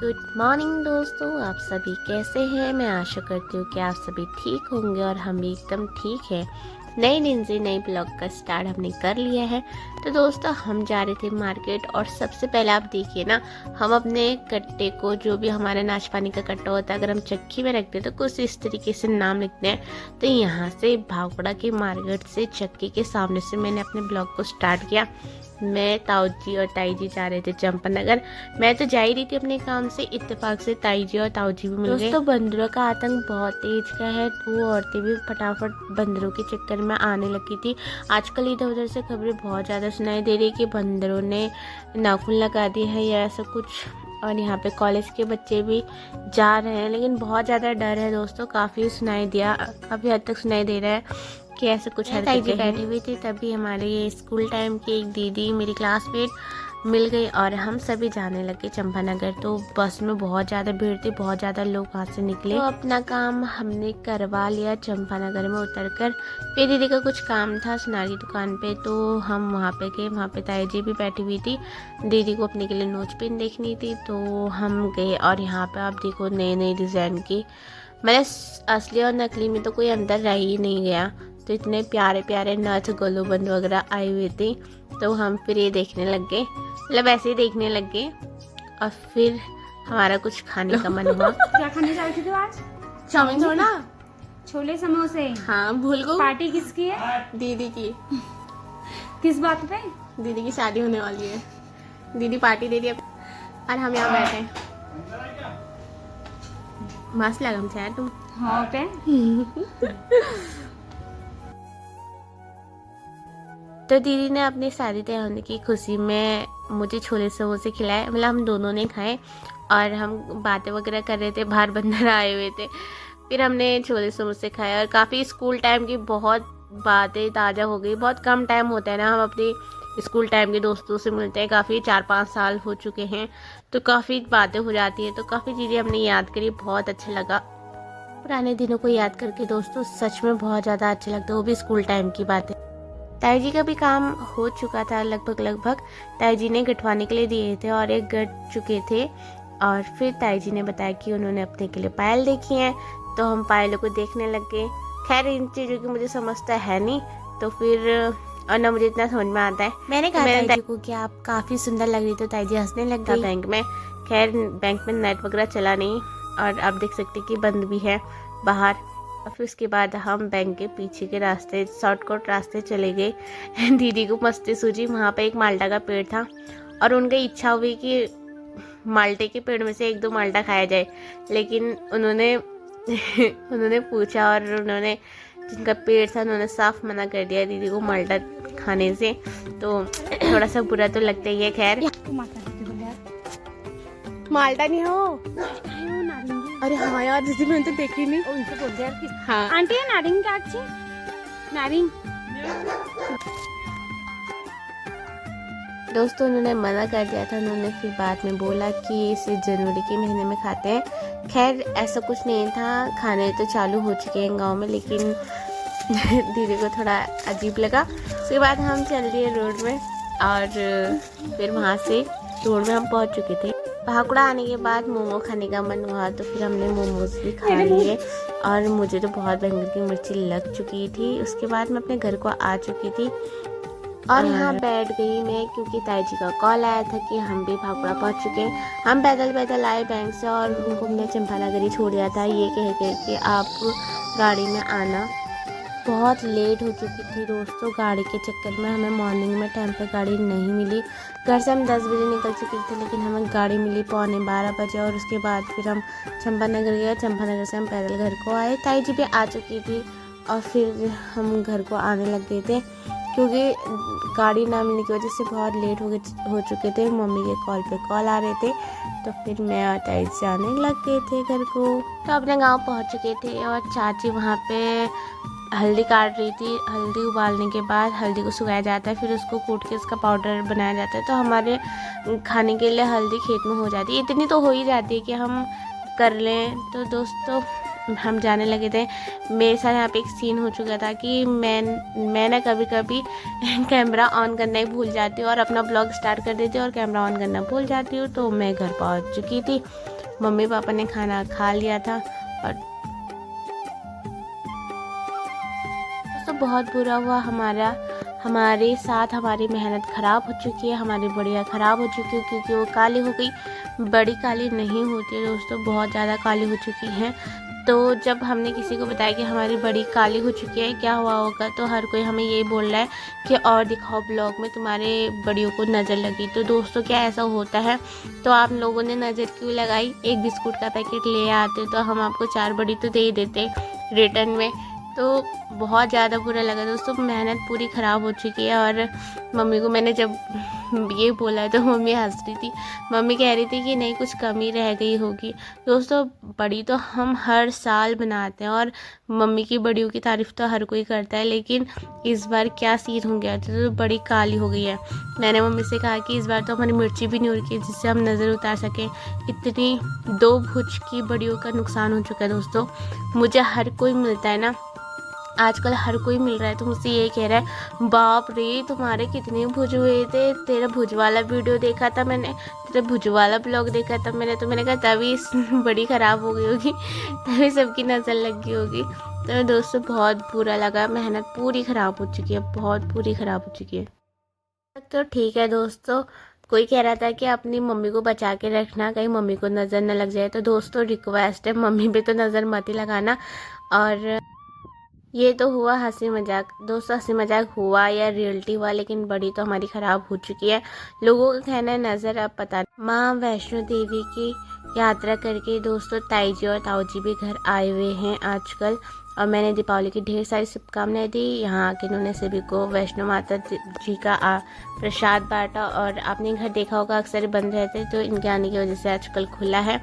Good morning दोस्तों, आप सभी कैसे हैं। मैं आशा करती हूँ कि आप सभी ठीक होंगे और हम भी एकदम ठीक हैं। नए दिन से नए ब्लॉग का स्टार्ट हमने कर लिया है। तो दोस्तों हम जा रहे थे मार्केट और सबसे पहले आप देखिए ना, हम अपने कट्टे को, जो भी हमारा नाच पानी का कट्टा होता है, अगर हम चक्की में रखते हैं तो कुछ इस तरीके से नाम लिखते हैं। तो यहाँ से भागोड़ा के मार्केट से चक्की के सामने से मैंने अपने ब्लॉग को स्टार्ट किया। मैं, ताऊ जी और ताई जी जा रहे थे चंपानगर। मैं तो जा ही रही थी अपने काम से, इत्तेफाक से ताई जी और ताऊ जी भी मिल गए। दोस्तों बंदरों का आतंक बहुत तेज का है, तो वो औरतें भी फटाफट बंदरों के चक्कर में आने लगी थी। आजकल इधर उधर से खबरें बहुत ज़्यादा सुनाई दे रही है कि बंदरों ने नाखून लगा दी है या ऐसा कुछ। और यहाँ पे कॉलेज के बच्चे भी जा रहे हैं, लेकिन बहुत ज़्यादा डर है दोस्तों। काफ़ी सुनाई दिया, काफ़ी हद तक सुनाई दे रहा है कि ऐसा कुछ है। ताई जी बैठी हुई थी, तभी हमारे ये स्कूल टाइम की एक दीदी, मेरी क्लासमेट, मिल गई और हम सभी जाने लगे चंपानगर। तो बस में बहुत ज़्यादा भीड़ थी, बहुत ज़्यादा लोग वहाँ से निकले। तो अपना काम हमने करवा लिया चंपानगर में उतरकर। फिर दीदी का कुछ काम था सुनारी दुकान पे, तो हम वहाँ पे गए। वहाँ पे ताई जी भी बैठी हुई थी, दीदी को अपने के लिए नोच पिन देखनी थी, तो हम गए। और यहाँ पे आप देखो नई नई डिज़ाइन की, मतलब असली और नकली में तो कोई अंतर रह ही नहीं गया। तो इतने प्यारे प्यारे नथ गोलूबंद वगैरह आई हुई थी, तो हम फिर ये देखने लग गए, मतलब ऐसे ही देखने लग गए। और फिर हमारा कुछ खाने का मन हुआ। क्या खाने जा रही थी आज? चाउमीन थोड़ा, छोले समोसे। हाँ भूल गो। पार्टी किसकी है? दीदी की। किस बात पे? दीदी की शादी होने वाली है, दीदी पार्टी दे रही है और हम यहाँ बैठे हैं। मस्त लगा हमसे यार तुम। हाँ पे तो दीदी ने अपनी शादी तय होने की खुशी में मुझे छोले समोसे खिलाए, मतलब हम दोनों ने खाए। और हम बातें वगैरह कर रहे थे, बाहर बंदर आए हुए थे। फिर हमने छोले समोसे खाए और काफ़ी स्कूल टाइम की बहुत बातें ताज़ा हो गई। बहुत कम टाइम होता है ना हम अपनी स्कूल टाइम के दोस्तों से मिलते हैं, काफ़ी 4-5 साल हो चुके हैं, तो काफ़ी बातें हो जाती हैं। तो काफ़ी चीज़ें हमने याद करी, बहुत अच्छा लगा। पुराने दिनों को याद करके दोस्तों सच में बहुत ज़्यादा अच्छा लगता है, वो भी स्कूल टाइम की बातें। ताई जी का भी काम हो चुका था लगभग। ताई जी ने गठवाने के लिए दिए थे और एक गठ चुके थे। और फिर ताई जी ने बताया कि उन्होंने अपने के लिए पायल देखी हैं, तो हम पायलों को देखने लग गए। खैर इन चीज़ों की मुझे समझता है नहीं, तो फिर और ना मुझे इतना समझ में आता है। मैंने कहा ताई जी को कि आप काफ़ी सुंदर लग रही, तो ताई जी हंसने लग गई। बैंक में, खैर बैंक में नेट वगैरह चला नहीं, और आप देख सकते कि बंद भी है बाहर। और फिर उसके बाद हम बैंक के पीछे के रास्ते, शॉर्टकट रास्ते चले गए। दीदी को मस्ती सूझी, वहाँ पे एक माल्टा का पेड़ था और उनकी इच्छा हुई कि माल्टे के पेड़ में से 1-2 माल्टा खाया जाए। लेकिन उन्होंने उन्होंने पूछा और उन्होंने, जिनका पेड़ था, उन्होंने साफ मना कर दिया दीदी को माल्टा खाने से। तो थोड़ा सा बुरा तो लगता ही है। खैर माल्टा नहीं हो। अरे हाँ यार दीदी, मैंने तो देखी नहीं। उनसे बोल दे यार किस। हाँ आंटी नारिंग क्या अच्छी? नारिंग दोस्तों उन्होंने मना कर दिया था। उन्होंने फिर बाद में बोला कि इसे जनवरी के महीने में खाते हैं। खैर ऐसा कुछ नहीं था, खाने तो चालू हो चुके हैं गांव में, लेकिन दीदी को थोड़ा अजीब लगा। उसके बाद हम चल दिए रोड में और फिर वहाँ से रोड में हम पहुँच चुके थे। भागोड़ा आने के बाद मोमो खाने का मन हुआ, तो फिर हमने मोमोज भी खा लिए। और मुझे तो बहुत बैंगन की मिर्ची लग चुकी थी। उसके बाद मैं अपने घर को आ चुकी थी और यहाँ बैठ गई मैं, क्योंकि ताई जी का कॉल आया था कि हम भी भागोड़ा पहुँच चुके हैं। हम पैदल पैदल आए बैंक से और उनको हमने चंपानगर ही छोड़ दिया था, ये कह कि आप गाड़ी में आना। बहुत लेट हो चुकी थी दोस्तों, गाड़ी के चक्कर में हमें मॉर्निंग में टाइम पर गाड़ी नहीं मिली। घर से हम 10 बजे निकल चुके थे, लेकिन हमें गाड़ी मिली 11:15 बजे। और उसके बाद फिर हम चंपानगर गए, चंपानगर से हम पैदल घर को आए। ताई जी भी आ चुकी थी और फिर हम घर को आने लग गए थे, क्योंकि गाड़ी ना मिलने की वजह से बहुत लेट हो चुके थे। मम्मी के कॉल पे कॉल आ रहे थे, तो फिर मैं और ताई से आने लग गए थे घर को। तो अपने गांव पहुंच चुके थे और चाची वहाँ पे हल्दी काट रही थी। हल्दी उबालने के बाद हल्दी को सुखाया जाता है, फिर उसको कूट के उसका पाउडर बनाया जाता है। तो हमारे खाने के लिए हल्दी खेत में हो जाती है, इतनी तो हो ही जाती है कि हम कर लें। तो दोस्तों हम जाने लगे थे, मेरे साथ यहाँ पे एक सीन हो चुका था कि मैं ना कभी कभी कैमरा ऑन करना ही भूल जाती हूँ और अपना ब्लॉग स्टार्ट कर देती हूँ और कैमरा ऑन करना भूल जाती हूँ। तो मैं घर पहुँच चुकी थी, मम्मी पापा ने खाना खा लिया था और तो बहुत बुरा हुआ हमारे साथ। हमारी मेहनत ख़राब हो चुकी है, हमारी बढ़िया ख़राब हो चुकी है क्योंकि वो काली हो गई। बड़ी काली नहीं होती है दोस्तों, बहुत ज़्यादा काली हो चुकी हैं। तो जब हमने किसी को बताया कि हमारी बड़ी काली हो चुकी है, क्या हुआ होगा, तो हर कोई हमें यही बोल रहा है कि और दिखाओ ब्लॉग में तुम्हारे बड़ियों को नज़र लगी। तो दोस्तों क्या ऐसा होता है? तो आप लोगों ने नज़र क्यों लगाई? एक बिस्कुट का पैकेट ले आते तो हम आपको 4 बड़ी तो दे ही देते रिटर्न में। तो बहुत ज़्यादा बुरा लगा दोस्तों, मेहनत पूरी ख़राब हो चुकी है। और मम्मी को मैंने जब ये बोला तो मम्मी हंस रही थी। मम्मी कह रही थी कि नहीं कुछ कमी रह गई होगी। दोस्तों बड़ी तो हम हर साल बनाते हैं और मम्मी की बड़ियों की तारीफ़ तो हर कोई करता है, लेकिन इस बार क्या सीन हो गया तो बड़ी काली हो गई है। मैंने मम्मी से कहा कि इस बार तो हमारी मिर्ची भी नहीं उड़की जिससे हम नज़र उतार सकें। इतनी 2 भुज की बड़ियों का नुकसान हो चुका है दोस्तों। मुझे हर कोई मिलता है ना, आजकल हर कोई मिल रहा है तो मुझसे ये कह रहा है बाप रे तुम्हारे कितने भुज हुए थे, तेरा भुज वाला वीडियो देखा था मैंने, तेरा भुज वाला ब्लॉग देखा था मैंने। तो मैंने कहा तभी बड़ी ख़राब हो गई होगी, तभी सबकी नज़र लग गई होगी। तो दोस्तों बहुत बुरा लगा, मेहनत पूरी ख़राब हो चुकी है, बहुत पूरी ख़राब हो चुकी है। तो ठीक है दोस्तों, कोई कह रहा था कि अपनी मम्मी को बचा के रखना, कहीं मम्मी को नज़र न लग जाए। तो दोस्तों रिक्वेस्ट है, मम्मी पे तो नज़र मत ही लगाना। और ये तो हुआ हंसी मजाक दोस्तों, हंसी मजाक हुआ या रियलिटी हुआ, लेकिन बड़ी तो हमारी ख़राब हो चुकी है। लोगों का कहना है नज़र अब पता नहीं। माँ वैष्णो देवी की यात्रा करके दोस्तों ताई जी और ताऊ जी भी घर आए हुए हैं आजकल। और मैंने दीपावली की ढेर सारी शुभकामनाएं दी। यहाँ आके इन्होंने सभी को वैष्णो माता जी का प्रसाद बांटा। और आपने घर देखा होगा अक्सर बंद रहते, तो इनके आने की वजह से आजकल खुला है।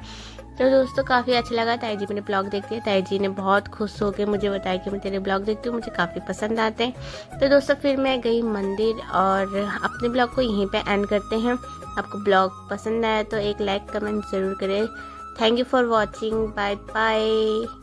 तो दोस्तों काफ़ी अच्छा लगा, ताई जी मैंने ब्लॉग देखते हैं, ताई जी ने बहुत खुश होकर मुझे बताया कि मैं तेरे ब्लॉग देखती हूँ, मुझे काफ़ी पसंद आते हैं। तो दोस्तों फिर मैं गई मंदिर और अपने ब्लॉग को यहीं पे एंड करते हैं। आपको ब्लॉग पसंद आया तो एक लाइक कमेंट ज़रूर करें। Thank you for watching, bye bye.